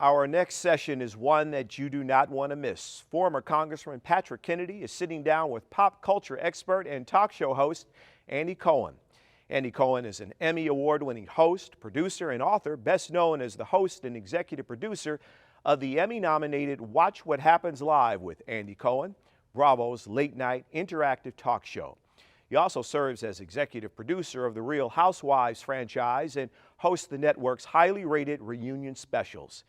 Our next session is one that you do not want to miss. Former Congressman Patrick Kennedy is sitting down with pop culture expert and talk show host Andy Cohen. Andy Cohen is an Emmy Award-winning host, producer, and author, best known as the host and executive producer of the Emmy-nominated Watch What Happens Live with Andy Cohen, Bravo's late-night interactive talk show. He also serves as executive producer of the Real Housewives franchise and hosts the network's highly rated reunion specials.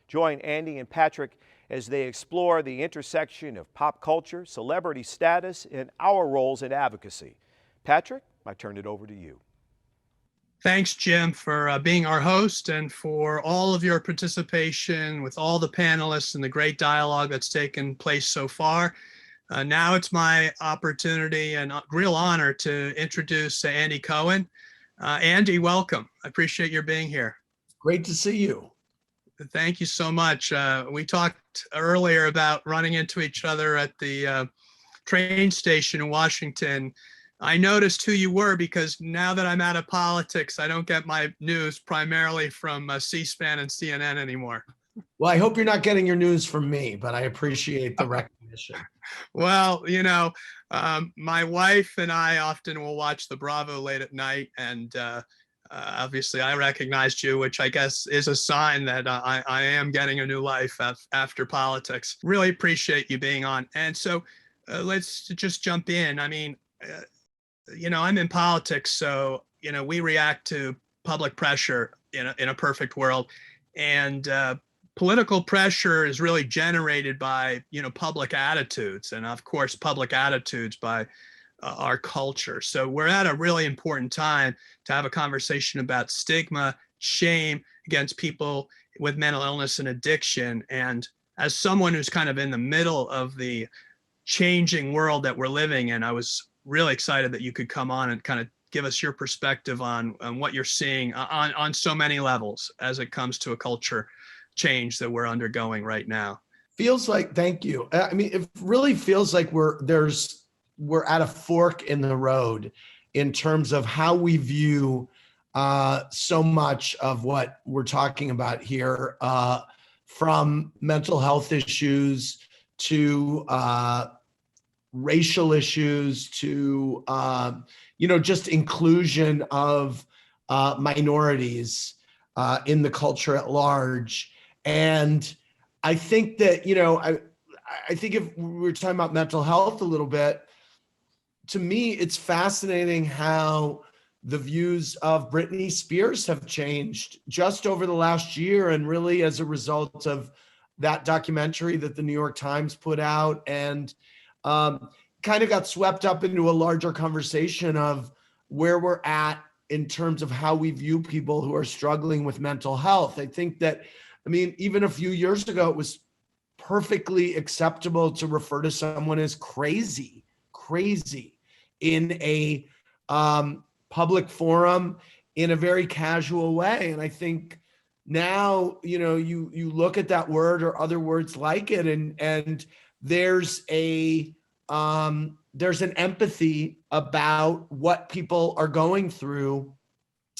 Join Andy and Patrick as they explore the intersection of pop culture, celebrity status, and our roles in advocacy. Patrick, I turn it over to you. Thanks, Jim, for being our host and for all of your participation with all the panelists and the great dialogue that's taken place so far. Now it's my opportunity and real honor to introduce Andy Cohen. Andy, welcome. I appreciate your being here. Great to see you. Thank you so much. We talked earlier about running into each other at the train station in Washington. I noticed who you were because now that I'm out of politics, I don't get my news primarily from C-SPAN and CNN anymore. Well, I hope you're not getting your news from me, but I appreciate the recognition. Well, you know, my wife and I often will watch the Bravo late at night, and obviously I recognized you, which I guess is a sign that I am getting a new life after politics. Really appreciate you being on. And so let's just jump in. I mean, you know, I'm in politics, so, you know, we react to public pressure in a perfect world. And political pressure is really generated by, you know, public attitudes, and of course, public attitudes by our culture. So we're at a really important time to have a conversation about stigma, shame against people with mental illness and addiction. And as someone who's kind of in the middle of the changing world that we're living in, I was really excited that you could come on and kind of give us your perspective on what you're seeing on so many levels as it comes to a culture change that we're undergoing right now. Feels like, thank you. I mean, it really feels like we're at a fork in the road in terms of how we view so much of what we're talking about here, from mental health issues to racial issues to, you know, just inclusion of minorities in the culture at large. And I think that, you know, I think if we were talking about mental health a little bit, to me, it's fascinating how the views of Britney Spears have changed just over the last year, and really as a result of that documentary that the New York Times put out, and kind of got swept up into a larger conversation of where we're at in terms of how we view people who are struggling with mental health. I think that, I mean, even a few years ago, it was perfectly acceptable to refer to someone as crazy in a public forum in a very casual way. And I think now, you know, you look at that word or other words like it, and there's an empathy about what people are going through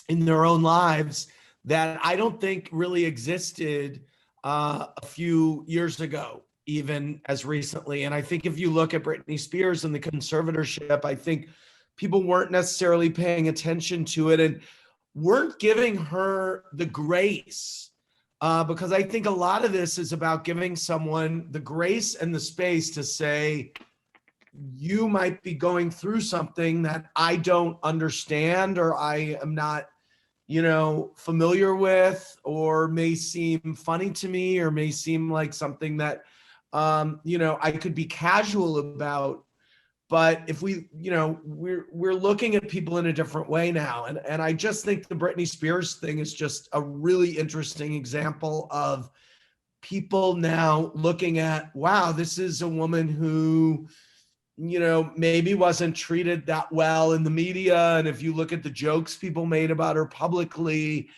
in their own lives that I don't think really existed a few years ago, even as recently. And I think if you look at Britney Spears and the conservatorship, I think people weren't necessarily paying attention to it and weren't giving her the grace, because I think a lot of this is about giving someone the grace and the space to say, you might be going through something that I don't understand, or I am not, you know, familiar with, or may seem funny to me, or may seem like something that, you know, I could be casual about. But if we, you know, we're looking at people in a different way now. And I just think the Britney Spears thing is just a really interesting example of people now looking at, wow, this is a woman who, you know, maybe wasn't treated that well in the media. And if you look at the jokes people made about her publicly,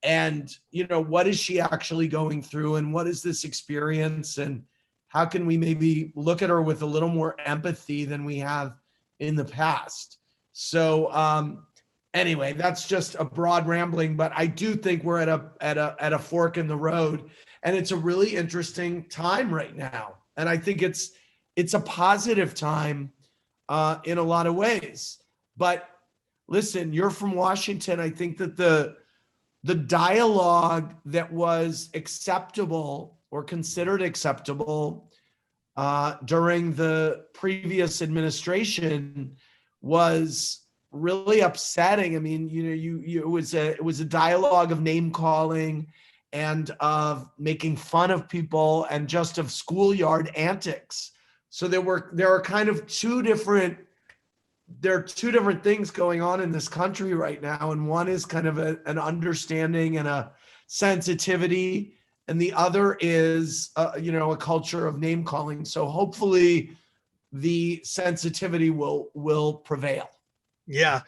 and, you know, what is she actually going through, and what is this experience, and how can we maybe look at her with a little more empathy than we have in the past? So Anyway, that's just a broad rambling, but I do think we're at a fork in the road, and it's a really interesting time right now. And I think it's a positive time in a lot of ways. But listen, you're from Washington. I think that the dialogue that was acceptable or considered acceptable during the previous administration was really upsetting. I mean, it was a dialogue of name calling and of making fun of people and just of schoolyard antics. So there are kind of two different things going on in this country right now, and one is kind of an understanding and a sensitivity, and the other is a culture of name calling. So hopefully the sensitivity will prevail. Yeah.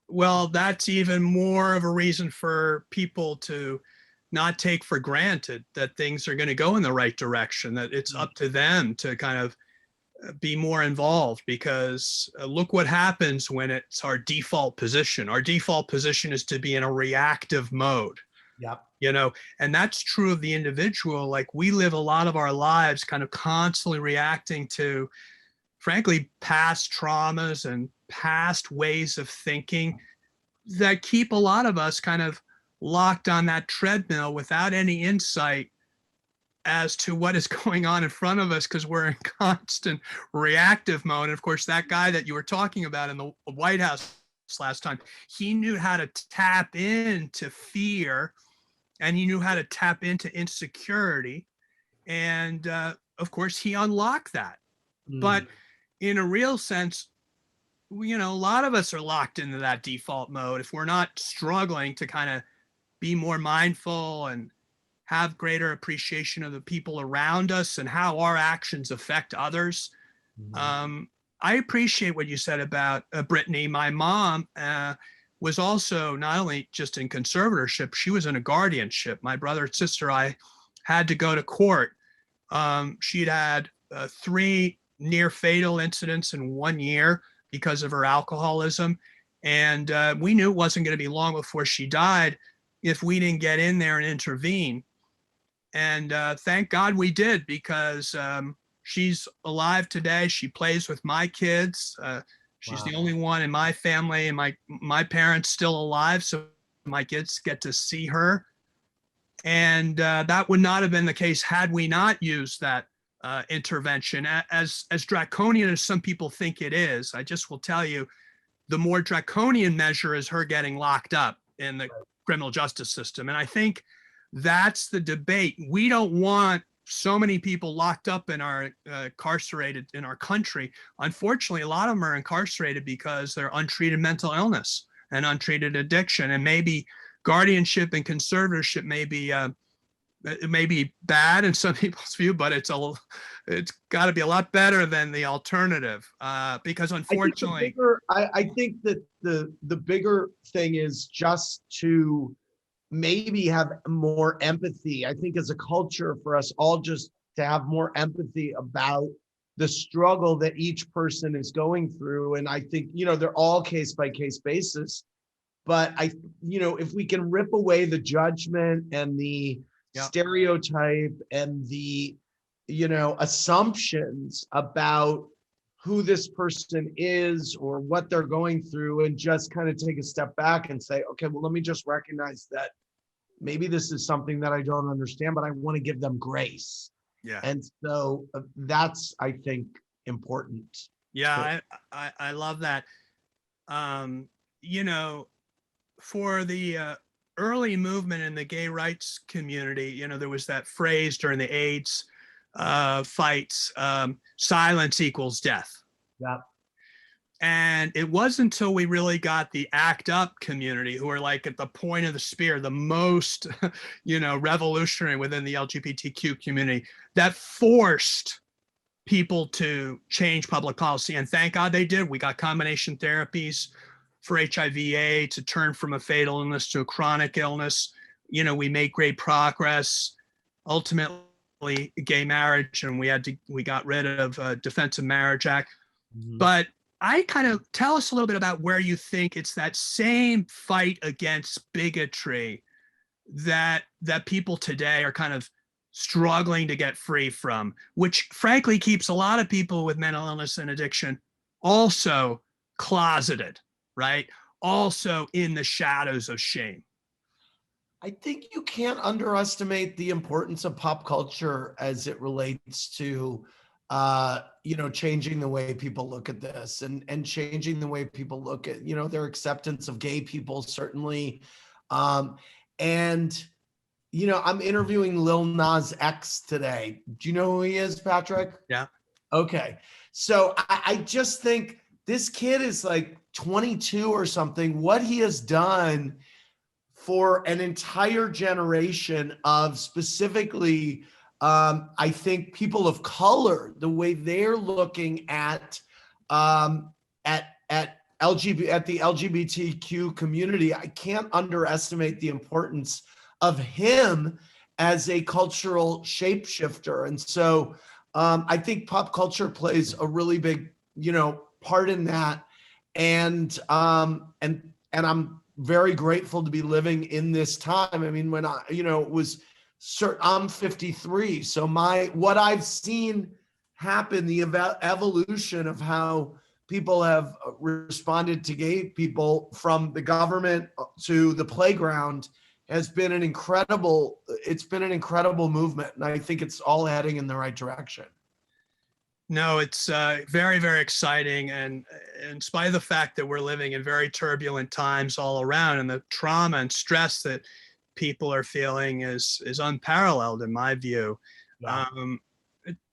Well, that's even more of a reason for people to not take for granted that things are going to go in the right direction, that it's up to them to kind of be more involved, because look what happens when it's our default position. Our default position is to be in a reactive mode. Yep. And that's true of the individual. Like, we live a lot of our lives kind of constantly reacting to, frankly, past traumas and past ways of thinking that keep a lot of us kind of locked on that treadmill without any insight as to what is going on in front of us, because we're in constant reactive mode. And of course, that guy that you were talking about in the White House last time, he knew how to tap into fear, and he knew how to tap into insecurity. And of course, he unlocked that. But in a real sense, a lot of us are locked into that default mode. If we're not struggling to kind of be more mindful and have greater appreciation of the people around us and how our actions affect others. I appreciate what you said about Brittany. My mom was also not only just in conservatorship, she was in a guardianship. My brother and sister, I had to go to court. She'd had 3 near fatal incidents in 1 year because of her alcoholism. And we knew it wasn't going to be long before she died if we didn't get in there and intervene. And thank God we did, because she's alive today. She plays with my kids. She's the only one in my family, and my parents still alive, so my kids get to see her. And that would not have been the case had we not used that intervention. As draconian as some people think it is, I just will tell you, the more draconian measure is her getting locked up in the criminal justice system. And I think that's the debate. We don't want so many people locked up in our incarcerated in our country. Unfortunately, a lot of them are incarcerated because they're untreated mental illness and untreated addiction. And maybe guardianship and conservatorship may be it may be bad in some people's view, but it's got to be a lot better than the alternative, because unfortunately, I think that the bigger thing is just to maybe have more empathy. I think as a culture, for us all just to have more empathy about the struggle that each person is going through. And I think, they're all case by case basis, but if we can rip away the judgment and the stereotype and the, assumptions about who this person is or what they're going through, and just kind of take a step back and say, okay, well, let me just recognize that maybe this is something that I don't understand, but I want to give them grace. Yeah. And so that's, I think, important. Yeah, I love that. For the early movement in the gay rights community, there was that phrase during the AIDS fights, silence equals death. Yeah. And it wasn't until we really got the ACT UP community, who are like at the point of the spear, the most, revolutionary within the LGBTQ community, that forced people to change public policy. And thank God they did. We got combination therapies for HIV/AIDS to turn from a fatal illness to a chronic illness. We made great progress. Ultimately, gay marriage, and we got rid of Defense of Marriage Act. Mm-hmm. But I kind of tell us a little bit about where you think it's that same fight against bigotry that people today are kind of struggling to get free from, which frankly keeps a lot of people with mental illness and addiction also closeted, right? Also in the shadows of shame. I think you can't underestimate the importance of pop culture as it relates to, changing the way people look at this and changing the way people look at, their acceptance of gay people, certainly. And, I'm interviewing Lil Nas X today. Do you know who he is, Patrick? Yeah. Okay. So I just think this kid is like 22 or something. What he has done for an entire generation of specifically, I think people of color, the way they're looking at the LGBTQ community, I can't underestimate the importance of him as a cultural shapeshifter. And so I think pop culture plays a really big, part in that. And I'm very grateful to be living in this time. I mean, when I'm 53. So what I've seen happen, the evolution of how people have responded to gay people from the government to the playground has been an incredible movement. And I think it's all heading in the right direction. No, it's very, very exciting. And in spite of the fact that we're living in very turbulent times all around, and the trauma and stress that people are feeling is unparalleled in my view. Yeah.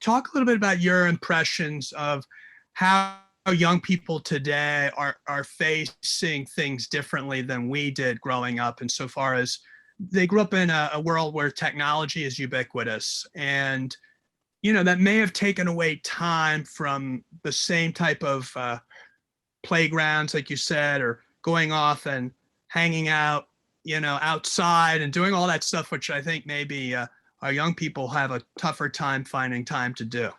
Talk a little bit about your impressions of how young people today are facing things differently than we did growing up, insofar as they grew up in a world where technology is ubiquitous, and that may have taken away time from the same type of playgrounds, like you said, or going off and hanging out, outside and doing all that stuff, which I think maybe our young people have a tougher time finding time to do.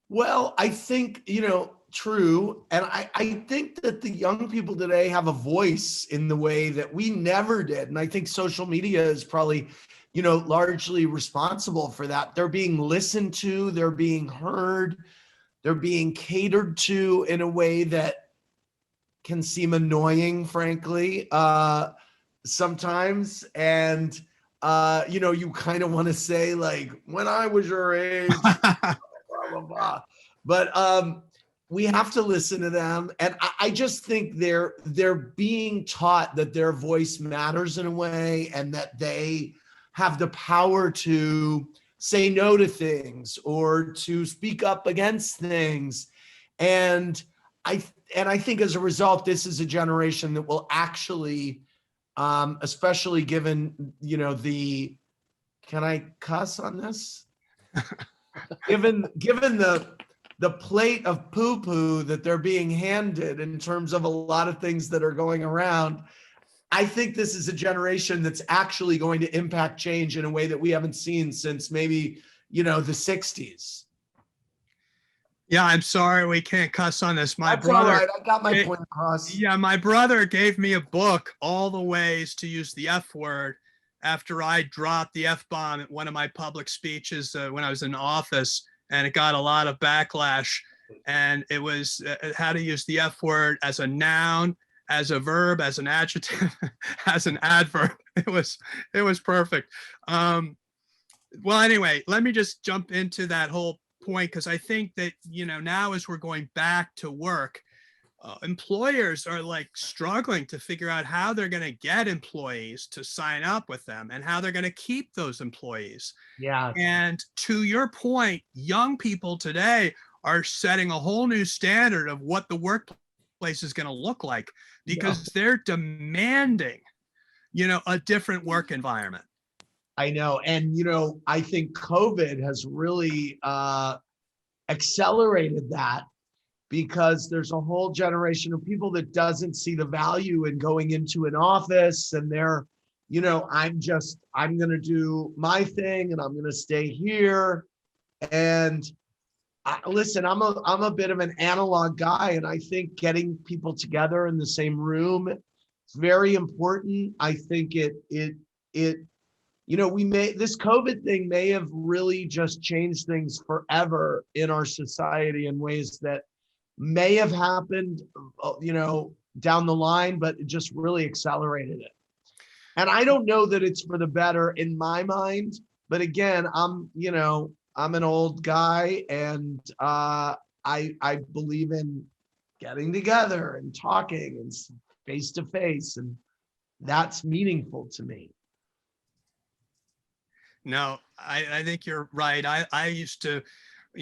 Well, I think, true. And I think that the young people today have a voice in the way that we never did. And I think social media is probably, largely responsible for that. They're being listened to, they're being heard, they're being catered to in a way that can seem annoying, frankly, sometimes. And, you kind of want to say, like, when I was your age, blah, blah, blah. But we have to listen to them. And I just think they're being taught that their voice matters in a way, and that they have the power to say no to things or to speak up against things. And I think as a result, this is a generation that will actually, especially given, can I cuss on this? given the plate of poo-poo that they're being handed in terms of a lot of things that are going around, I think this is a generation that's actually going to impact change in a way that we haven't seen since maybe, the 60s. Yeah, I'm sorry we can't cuss on this. My That's brother, all right. I got my point across. Yeah, my brother gave me a book, All the Ways to Use the F Word, after I dropped the F-bomb at one of my public speeches when I was in office, and it got a lot of backlash. And it was how to use the F word as a noun, as a verb, as an adjective, as an adverb. It was perfect. Well, anyway, let me just jump into that whole point, because I think that, now as we're going back to work, employers are like struggling to figure out how they're going to get employees to sign up with them and how they're going to keep those employees. Yeah. And to your point, young people today are setting a whole new standard of what the workplace is going to look like, because they're demanding, a different work environment. I know. And, I think COVID has really accelerated that, because there's a whole generation of people that doesn't see the value in going into an office, and they're, I'm going to do my thing and I'm going to stay here. And Listen, I'm a bit of an analog guy, and I think getting people together in the same room is very important. I think it we may this COVID thing may have really just changed things forever in our society in ways that may have happened, down the line, but it just really accelerated it. And I don't know that it's for the better in my mind, but again, I'm an old guy, and I believe in getting together and talking and face to face, and that's meaningful to me. No, I think you're right. I used to,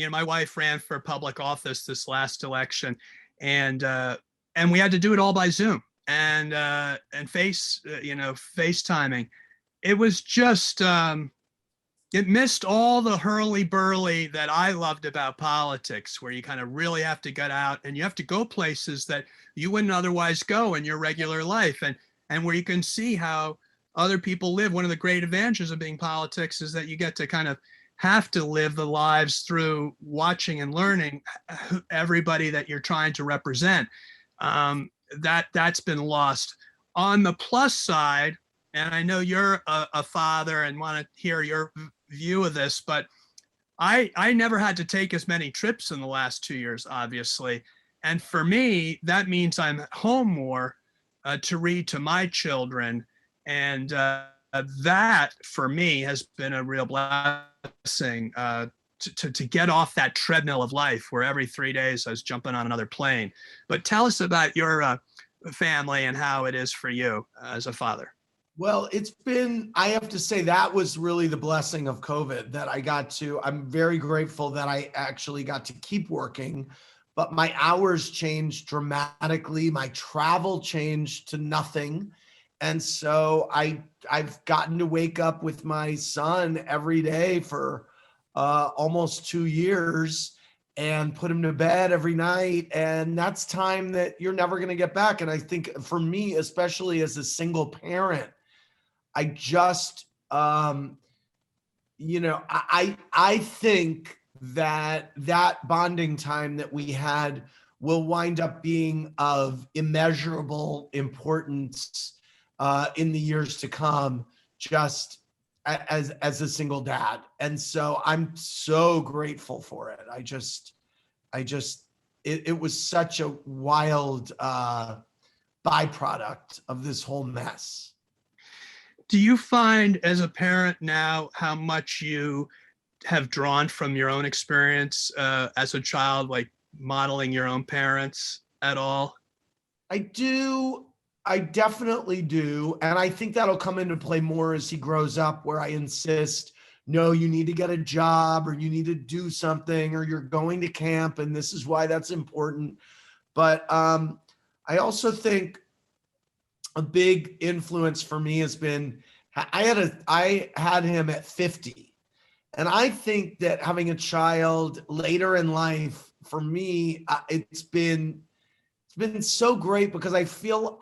my wife ran for public office this last election, and we had to do it all by Zoom and FaceTiming. It was just it missed all the hurly burly that I loved about politics, where you kind of really have to get out and you have to go places that you wouldn't otherwise go in your regular life, and where you can see how other people live. One of the great advantages of being politics is that you get to kind of have to live the lives through watching and learning everybody that you're trying to represent. That's been lost. On the plus side, and I know you're a father and want to hear your view of this, but I never had to take as many trips in the last 2 years, obviously. And for me, that means I'm at home more to read to my children. And that, for me, has been a real blessing to get off that treadmill of life where every 3 days I was jumping on another plane. But tell us about your family and how it is for you as a father. Well, I have to say that was really the blessing of COVID that I'm very grateful that I actually got to keep working, but my hours changed dramatically. My travel changed to nothing. And so I've gotten to wake up with my son every day for almost 2 years and put him to bed every night. And that's time that you're never going to get back. And I think for me, especially as a single parent, I just, I think that bonding time that we had will wind up being of immeasurable importance in the years to come, just as a single dad. And so I'm so grateful for it. It was such a wild byproduct of this whole mess. Do you find as a parent now how much you have drawn from your own experience as a child, like modeling your own parents at all? I do. I definitely do. And I think that'll come into play more as he grows up, where I insist, no, you need to get a job, or you need to do something, or you're going to camp, and this is why that's important. But I also think a big influence for me has been, I had him at 50. And I think that having a child later in life, for me, it's been so great, because I feel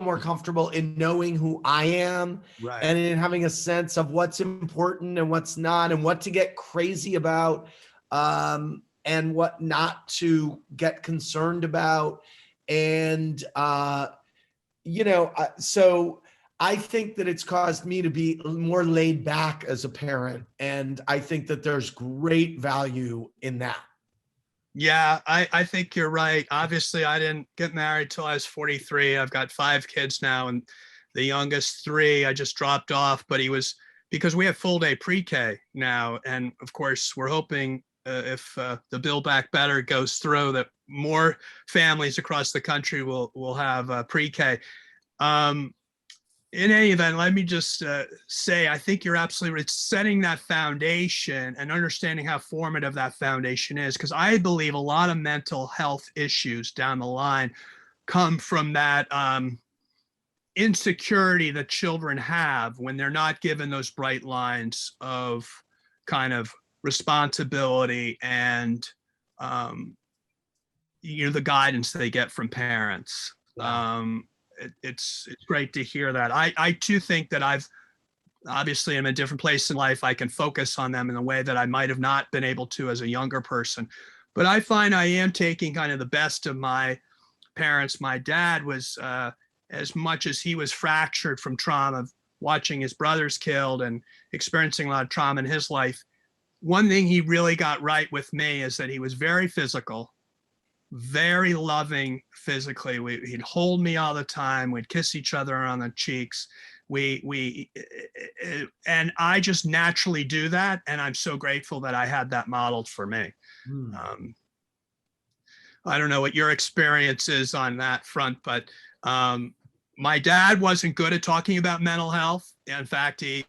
more comfortable in knowing who I am, right, and in having a sense of what's important and what's not, and what to get crazy about, and what not to get concerned about. And, so I think that it's caused me to be more laid back as a parent. And I think that there's great value in that. Yeah, I think you're right. Obviously, I didn't get married till I was 43. I've got 5 kids now, and the youngest 3 I just dropped off, but because we have full day pre-K now. And of course, we're hoping if the Build Back Better goes through, that more families across the country will have pre-K. In any event, let me just say, I think you're absolutely right. Setting that foundation and understanding how formative that foundation is, because I believe a lot of mental health issues down the line come from that insecurity that children have when they're not given those bright lines of kind of responsibility and the guidance they get from parents. Yeah. It's great to hear that. I too think that I've obviously I'm in a different place in life. I can focus on them in a way that I might have not been able to as a younger person. But I find I am taking kind of the best of my parents. My dad was, as much as he was fractured from trauma, watching his brothers killed and experiencing a lot of trauma in his life, one thing he really got right with me is that he was very physical, very loving physically. He'd hold me all the time. We'd kiss each other on the cheeks. And I just naturally do that. And I'm so grateful that I had that modeled for me. I don't know what your experience is on that front, but my dad wasn't good at talking about mental health. In fact, he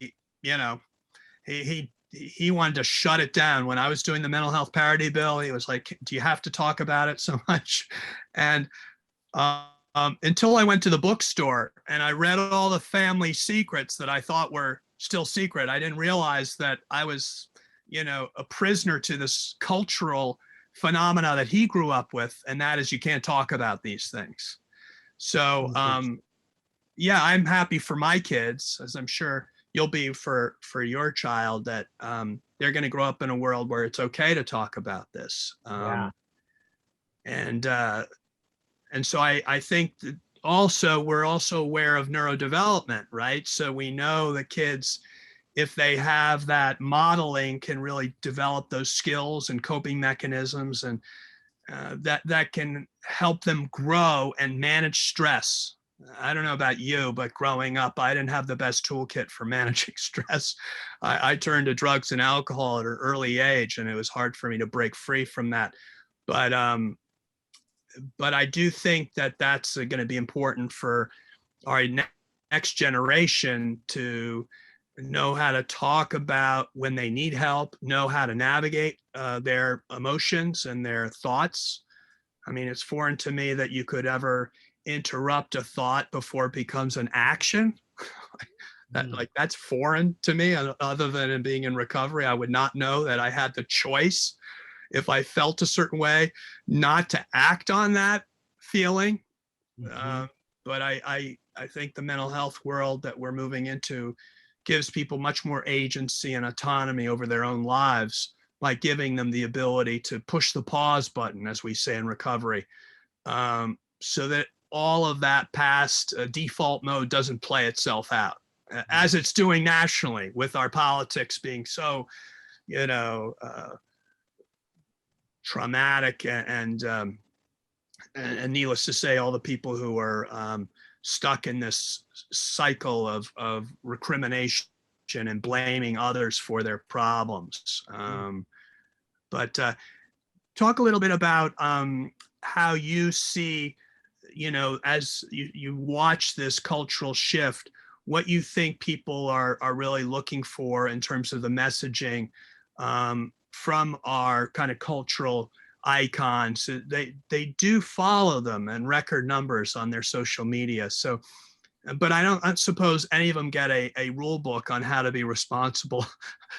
wanted to shut it down. When I was doing the mental health parity bill, he was like, do you have to talk about it so much? And until I went to the bookstore and I read all the family secrets that I thought were still secret, I didn't realize that I was, a prisoner to this cultural phenomena that he grew up with. And that is, you can't talk about these things. So, yeah, I'm happy for my kids, as I'm sure you'll be for your child, that they're going to grow up in a world where it's okay to talk about this. And so I think that also we're also aware of neurodevelopment, right? So we know that kids, if they have that modeling, can really develop those skills and coping mechanisms, and that can help them grow and manage stress. I don't know about you, but growing up, I didn't have the best toolkit for managing stress. I turned to drugs and alcohol at an early age, and it was hard for me to break free from that. But I do think that that's going to be important for our next generation to know how to talk about when they need help, know how to navigate their emotions and their thoughts. I mean, it's foreign to me that you could ever interrupt a thought before it becomes an action. That's foreign to me. Other than in being in recovery, I would not know that I had the choice, if I felt a certain way, not to act on that feeling. But I think the mental health world that we're moving into gives people much more agency and autonomy over their own lives, by giving them the ability to push the pause button, as we say in recovery, so that all of that past default mode doesn't play itself out, as it's doing nationally, with our politics being so, traumatic, and needless to say, all the people who are stuck in this cycle of recrimination and blaming others for their problems. But talk a little bit about how you see, as you watch this cultural shift, what you think people are really looking for in terms of the messaging from our kind of cultural icons. They do follow them in record numbers on their social media. So, but I suppose any of them get a rule book on how to be responsible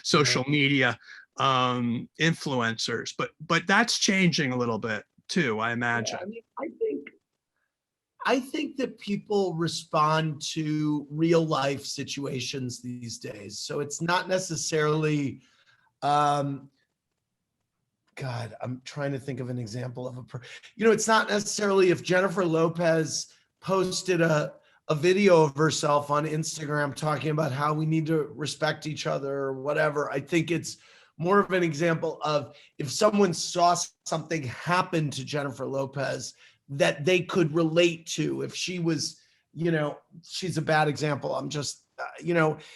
social media influencers. But that's changing a little bit too, I imagine. I mean, I think that people respond to real life situations these days. So it's not necessarily, God, I'm trying to think of an example of it's not necessarily if Jennifer Lopez posted a video of herself on Instagram talking about how we need to respect each other or whatever. I think it's more of an example of if someone saw something happen to Jennifer Lopez that they could relate to. If she was, she's a bad example. I'm just, if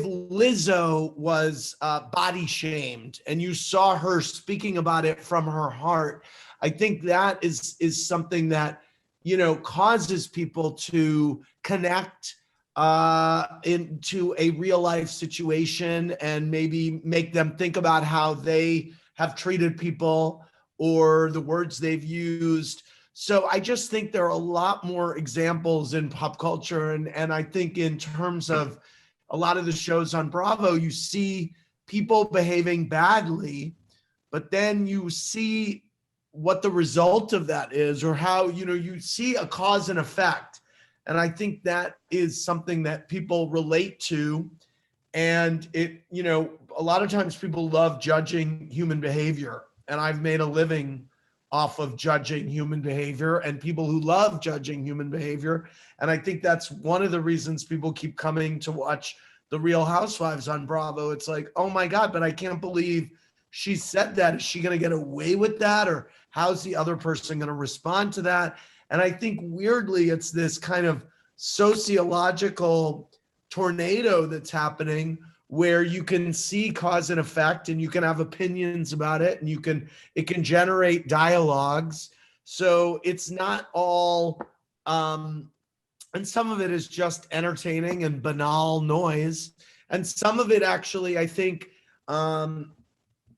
Lizzo was body shamed and you saw her speaking about it from her heart, I think that is something that, causes people to connect into a real life situation and maybe make them think about how they have treated people or the words they've used. So I just think there are a lot more examples in pop culture. And I think in terms of a lot of the shows on Bravo, you see people behaving badly, but then you see what the result of that is, or how, you see a cause and effect. And I think that is something that people relate to. And it, a lot of times people love judging human behavior. And I've made a living off of judging human behavior and people who love judging human behavior. And I think that's one of the reasons people keep coming to watch The Real Housewives on Bravo. It's like, oh my God, but I can't believe she said that. Is she going to get away with that? Or how's the other person going to respond to that? And I think weirdly, it's this kind of sociological tornado that's happening where you can see cause and effect and you can have opinions about it and it can generate dialogues. So it's not all, and some of it is just entertaining and banal noise. And some of it actually, I think,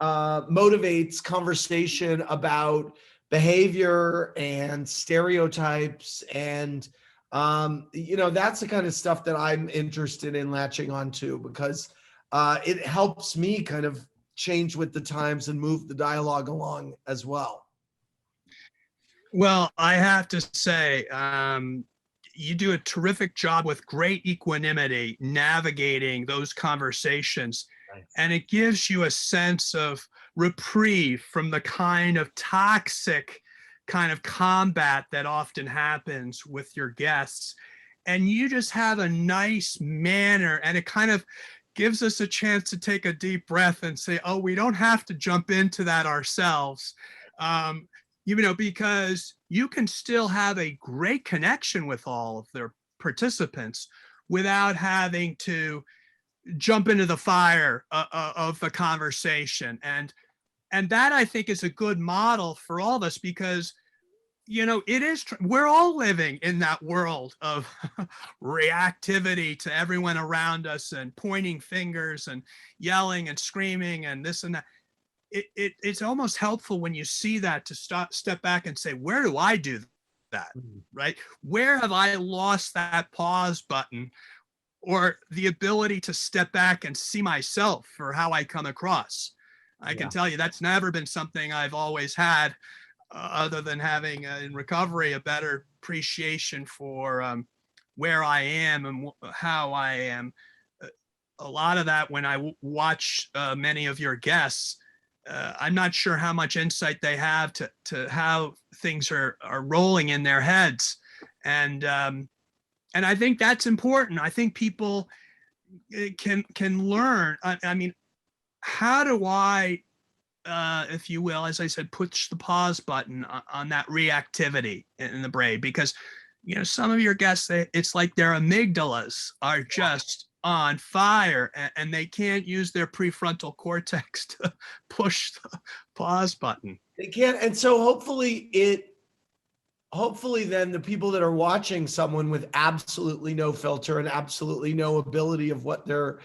motivates conversation about behavior and stereotypes. And, that's the kind of stuff that I'm interested in latching onto, because it helps me kind of change with the times and move the dialogue along as well. Well, I have to say, you do a terrific job with great equanimity navigating those conversations. Nice. And it gives you a sense of reprieve from the kind of toxic kind of combat that often happens with your guests. And you just have a nice manner, and it kind of gives us a chance to take a deep breath and say, oh, we don't have to jump into that ourselves. Because you can still have a great connection with all of their participants without having to jump into the fire of the conversation. And that, I think, is a good model for all of us, because, we're all living in that world of reactivity to everyone around us and pointing fingers and yelling and screaming and this and that. It's almost helpful when you see that to step back and say, where do I do that, right? Where have I lost that pause button or the ability to step back and see myself for how I come across? I can tell you that's never been something I've always had, other than having in recovery a better appreciation for where I am and how I am. A lot of that, when I watch many of your guests, I'm not sure how much insight they have to how things are rolling in their heads. And I think that's important. I think people can learn. I mean, how do I, if you will, as I said, push the pause button on that reactivity in the brain? Because, some of your guests, it's like their amygdalas are just on fire, and they can't use their prefrontal cortex to push the pause button. They can't. And so hopefully then the people that are watching someone with absolutely no filter and absolutely no ability of what they're,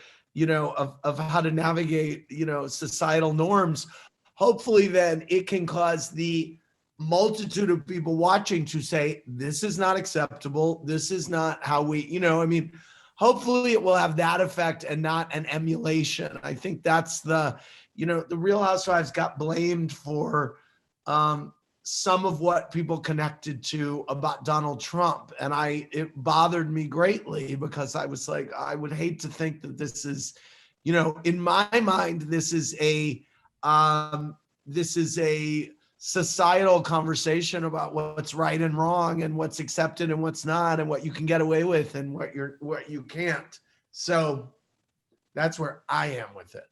of how to navigate, societal norms, hopefully then it can cause the multitude of people watching to say, this is not acceptable. This is not how we, hopefully it will have that effect and not an emulation. I think that's the Real Housewives got blamed for some of what people connected to about Donald Trump. And it bothered me greatly, because I was like, I would hate to think that this is, in my mind, this is a societal conversation about what's right and wrong and what's accepted and what's not, and what you can get away with and what you can't. So that's where I am with it.